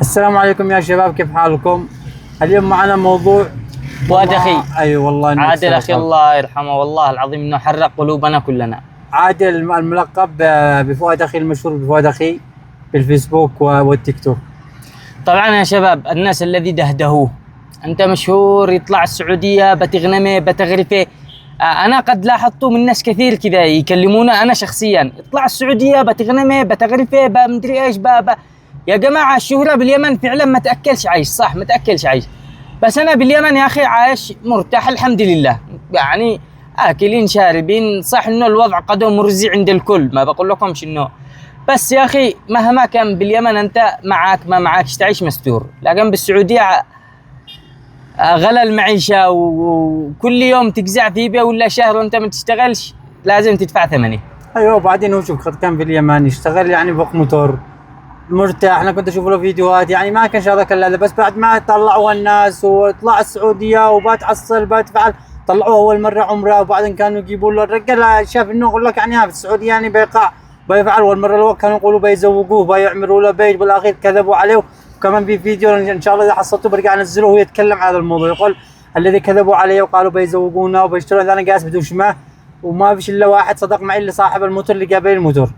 السلام عليكم يا شباب، كيف حالكم؟ اليوم معنا موضوع فؤاد اخي. اي والله إنك عادل اخي سرطان. الله يرحمه، والله العظيم انه حرق قلوبنا كلنا. عادل الملقب بفؤاد اخي، المشهور بفؤاد اخي في الفيسبوك والتيك توك. طبعا يا شباب، الناس الذي دهدهوه، انت مشهور، يطلع السعوديه بتغنمه بتغرفه. انا قد لاحظت من ناس كثير كذا يكلمونا، انا شخصيا يطلع السعوديه بتغنمه بتغرفه بمدري ايش يا جماعه الشهره باليمن فعلا ما تاكلش عيش، صح ما تاكلش عيش، بس انا باليمن يا اخي عايش مرتاح الحمد لله. يعني اكلين شاربين، صح انه الوضع قد مرزي عند الكل، ما بقول لكمش انه، بس يا اخي مهما كان باليمن انت معك ما معكش تعيش مستور، لكن بالسعوديه غلا المعيشه وكل يوم تجزع في بيه ولا شهر وانت ما تشتغلش لازم تدفع ثمنه. ايوه، وبعدين هو شوف قد كان في اليمن يشتغل يعني فوق موتور مرتاح. انا كنت اشوف له فيديوهات، يعني ما كان شغله كلا، بس بعد ما طلعوها الناس وطلع السعوديه وبات عصل بات فعل، طلعوه اول مره عمره، وبعدين كانوا يجيبوا له الرجال، شاف انه يقول لك يعني في السعوديه يعني بيقع بيفعل. اول مره الوقت كانوا يقولوا بيزوقوه بيعملوا له بيت، بالاخير كذبوا عليه. وكمان في فيديو ان شاء الله اذا حصلته برجع انزله وهو يتكلم عن هذا الموضوع، يقول الذي كذبوا عليه وقالوا بيزوقونا وبيشتروا، انا قاس بدون شماه، وما فيش الا واحد صدق معي اللي صاحب الموتور اللي جاب لي الموتور.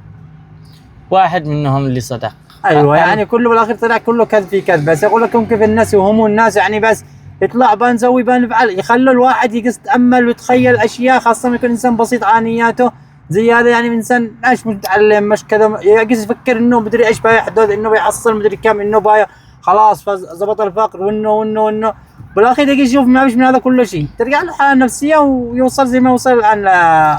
واحد منهم اللي صدق. ايوه يعني كله بالاخير طلع كله كذب في كذب، بس يقول لكم كيف الناس يوهموا الناس، يعني بس يطلع بنسوي بنفعل، يخلوا الواحد يتامل ويتخيل اشياء، خاصه يكون انسان بسيط عانياته زي هذا، يعني انسان مش متعلم مش كذا، يقص يفكر انه مدري ايش بيحدث، انه بيحصل مدري كم، انه باي خلاص فزبط الفقر وانه بالاخير يجي يشوف ما فيش من هذا كله شيء، ترجع له حاله نفسيه ويوصل زي ما وصل الان.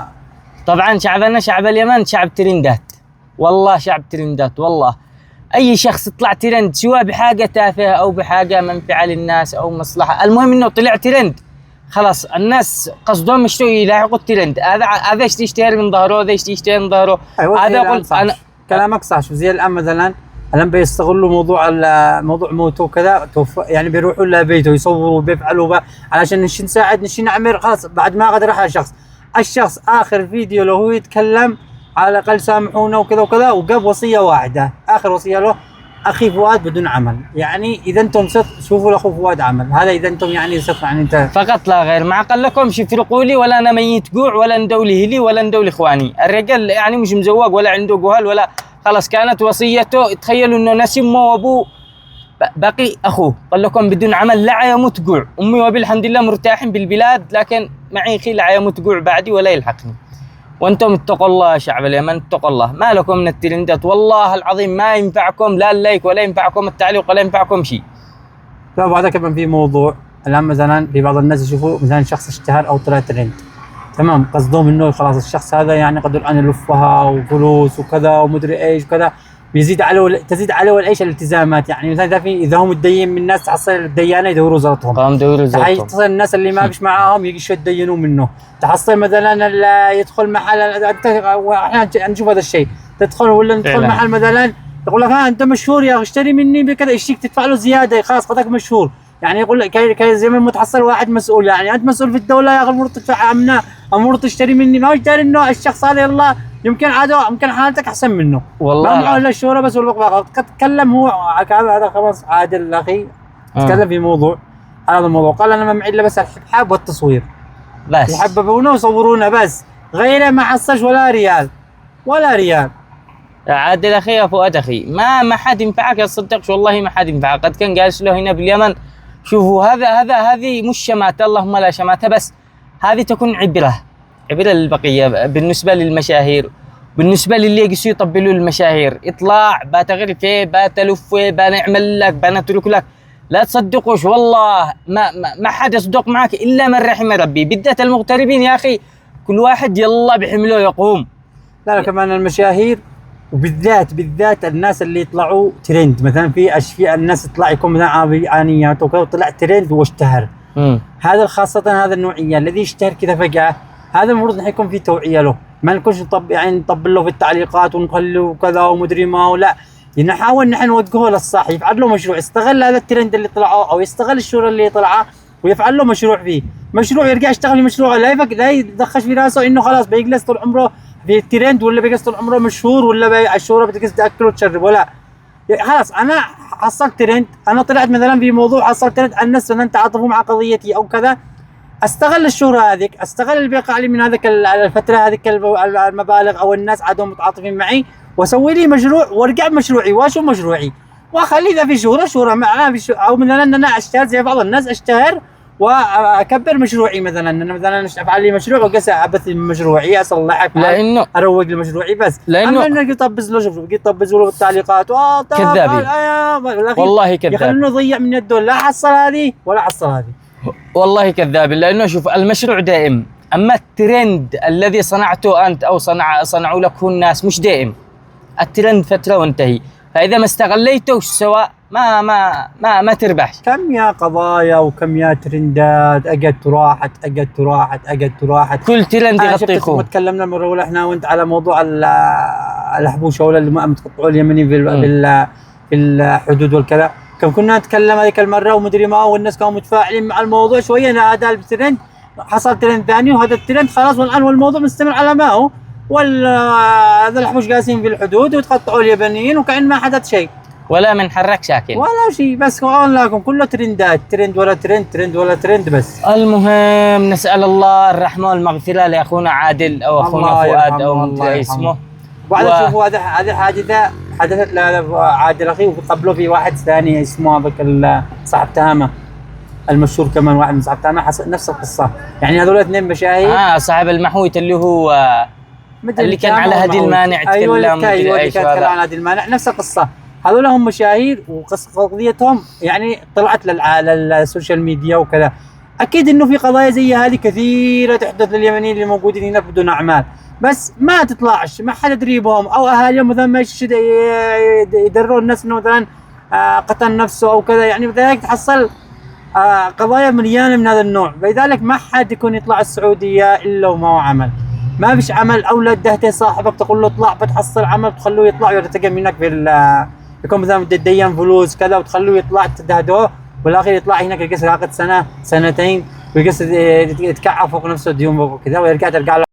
طبعا شعبنا شعب اليمن شعب ترندات، والله شعب ترندات والله. اي شخص طلع ترند سواء بحاجه تافهه او بحاجه منفعه للناس او مصلحه، المهم انه طلع ترند خلاص الناس قصدهم يشتروا يلاحقوا الترند، هذا يشتهر من ظهره، هذا يشتهر من ظهره. أيوة هذا يقول انا كلامك صح. شوف زي الان مثلا الان بيستغلوا موضوع موته وكذا، يعني بيروحوا لبيته يصوروا بيفعلوا علشان نشي نساعد نشي نعمر. خلاص بعد ما قدر على الشخص اخر فيديو له هو يتكلم على الاقل سامحونا وكذا وكذا، وجاب وصيه واحده، اخر وصيه له اخي فؤاد بدون عمل. يعني اذا انتم صدق شوفوا لاخو فؤاد عمل، هذا اذا انتم يعني صدق، يعني انت فقط لا غير. ما قال لكمش يفرقوا لي، ولا انا ميت جوع، ولا ندولي هلي، ولا ندولي اخواني. الرجال يعني مش مزوق ولا عنده جهال ولا، خلاص كانت وصيته. تخيلوا انه ناس امه وابوه باقي اخوه، قال لكم بدون عمل لا يموت جوع، امي وابي الحمد لله مرتاحين بالبلاد، لكن معي اخي لا يموت جوع بعدي ولا يلحقني. وانتم اتقوا الله يا شعب اليمن، اتقوا الله، ما لكم من الترندات، والله العظيم ما ينفعكم لا اللايك ولا ينفعكم التعليق ولا ينفعكم شيء. لا بعد كمان في موضوع الان مثلا في بعض الناس يشوفوا مثلا شخص اشتهر او طلع ترند، تمام، قصدهم انه خلاص الشخص هذا يعني قدر الان لفها وفلوس وكذا ومدري ايش وكذا، تزيد عليه والايش الالتزامات. يعني مثلا اذا هم متدين من الناس تحصل الديانه يدوروا زلطهم، قام دوروا زلطهم، تحصل الناس اللي ما فيش معاهم يجوا يتدينوا منه، تحصل مثلا اللي يدخل محل، احنا نشوف هذا الشيء، تدخل ولا ندخل محل مثلا يقول لك ها انت مشهور يا اخي اشتري مني بكذا، يشتيك تدفع له زياده خلاص قدك مشهور. يعني يقول لك زي ما متحصل واحد مسؤول، يعني انت مسؤول في الدوله يا اخي، المفروض تدفع امنا، المفروض تشتري مني، ما هو داري انه الشخص هذا يلا يمكن عاده يمكن حالتك احسن منه، والله ما معه الا الشهره بس والبقبقه. تكلم هو هذا خلاص عادل اخي، تكلم في موضوع هذا الموضوع، قال انا ما معي الا بس الحبحب والتصوير، بس يحببونا ويصورونا بس، غيره ما حصلش ولا ريال ولا ريال. عادل اخي يا فؤاد اخي، ما حد ينفعك، تصدقش والله ما حد ينفعك. قد كان جالس له هنا باليمن، شوفوا هذه مش شماتة، اللهم لا شماتة، بس هذه تكون عبرة للبقية بالنسبة للمشاهير، بالنسبة للي يقصوا يطبلوا المشاهير، اطلع باتغرفه باتلفه بنعمل لك بنترك لك، لا تصدقوش والله ما حد يصدق معك الا من رحم ربي، بالذات المغتربين يا اخي، كل واحد يلا بحمله يقوم. لا كمان المشاهير وبالذات الناس اللي يطلعوا ترند، مثلا في اشياء الناس تطلع يكون مثلا عانيات وكذا وطلع ترند واشتهر، هذا خاصة هذا النوعية الذي يشتهر كذا فجأة، هذا المفروض يكون في توعية له، ما نكونش نطبل له في التعليقات ونخليه كذا ومدري ما، ولا نحاول نحن نوجهه للصح، يفعل له مشروع، يستغل هذا الترند اللي طلعه او يستغل الشهرة اللي طلعها ويفعل له مشروع فيه، مشروع يرجع يشتغل في مشروع، لا يدخش في راسه انه خلاص بيجلس طول عمره في الترند، ولا بيجلس طول عمره مشهور، ولا الشهرة بتجلس تاكله وتشرب، ولا يعني خلاص انا حصلت ترند، انا طلعت مثلا في موضوع حصلت ترند، الناس مثلا تعاطفوا مع قضيتي او كذا، استغل الشهرة هذيك، استغل اللي بيقع لي من هذيك الفترة هذيك المبالغ او الناس عادهم متعاطفين معي، واسوي لي مشروع وارجع بمشروعي واشوف مشروعي واخلي اذا في شهرة معاه في او مثلا ان انا اشتهر زي بعض الناس، اشتهر واكبر مشروعي، مثلا انا مثلا افعل لي مشروع وقس ابث مشروعي اصلحه، لانه اروق لمشروعي بس، لانه اما انك تطبز له، شوف يطبز له بالتعليقات كذابين والله كذاب، يخلونه يضيع من يده، لا حصل هذه ولا حصل هذه. والله كذاب. لانه شوف المشروع دائم، اما الترند الذي صنعته انت او صنعوا لك هو الناس مش دائم، الترند فتره وانتهي، فاذا ما استغليته سواء ما تربح. كم يا قضايا وكم يا ترندات اجت وراحت، اجت وراحت، اجت وراحت، كل ترند يغطي اخوه. تكلمنا مره اولى احنا وانت على موضوع الحبوشه ولا اللي متقطعوا اليمني في الحدود والكذا، كم كنا نتكلم هذيك المره ومدري ما، والناس كانوا متفاعلين مع الموضوع شويه، هذا الترند حصل ترند ثاني وهذا الترند خلاص، والان والموضوع مستمر على ما هو، هذا الحبوش قاسين في الحدود وتقطعوا اليابانيين وكأن ما حدث شيء ولا من حرك ساكن ولا شيء، بس قال لكم كله ترندات، ترند ولا ترند، ترند ولا ترند بس. المهم نسأل الله الرحمة والمغفرة لأخونا عادل أو أخونا فؤاد أو مدري اسمه. وبعد شوفوا هذه حادثة حدثت لعادل أخي، وقبله في واحد ثاني اسمه هذاك صاحب تهامة المشهور كمان، واحد من صاحب تهامة حصل نفس القصة، يعني هذول اثنين مشاهير. صاحب المحويت اللي هو اللي كان على هدي المانع تكلم. ايوه اللي كان تكلم عن هدي المانع، نفس القصة، هذول هم مشاهير وقضيتهم يعني طلعت للسوشيال ميديا وكذا. اكيد انه في قضايا زي هذه كثيره تحدث لليمنيين اللي موجودين هناك بدون اعمال، بس ما تطلعش، ما حد يدريبهم او اهاليهم مثلا ما يدروا الناس انه مثلا قتل نفسه او كذا، يعني بذلك تحصل قضايا مليانه من هذا النوع. لذلك ما حد يكون يطلع السعوديه الا وما هو عمل، ما فيش عمل اولاد دهته صاحبك تقول له اطلع بتحصل عمل تخلوه يطلع ويرتقي منك يكون مثلا تدين فلوس كذا وتخلوه يطلع تدهدوه، والاخير يطلع هناك يقص راقد سنه سنتين ويقص يتكعف فوق نفسه ديون فوق كذا، ويرجع ترجع له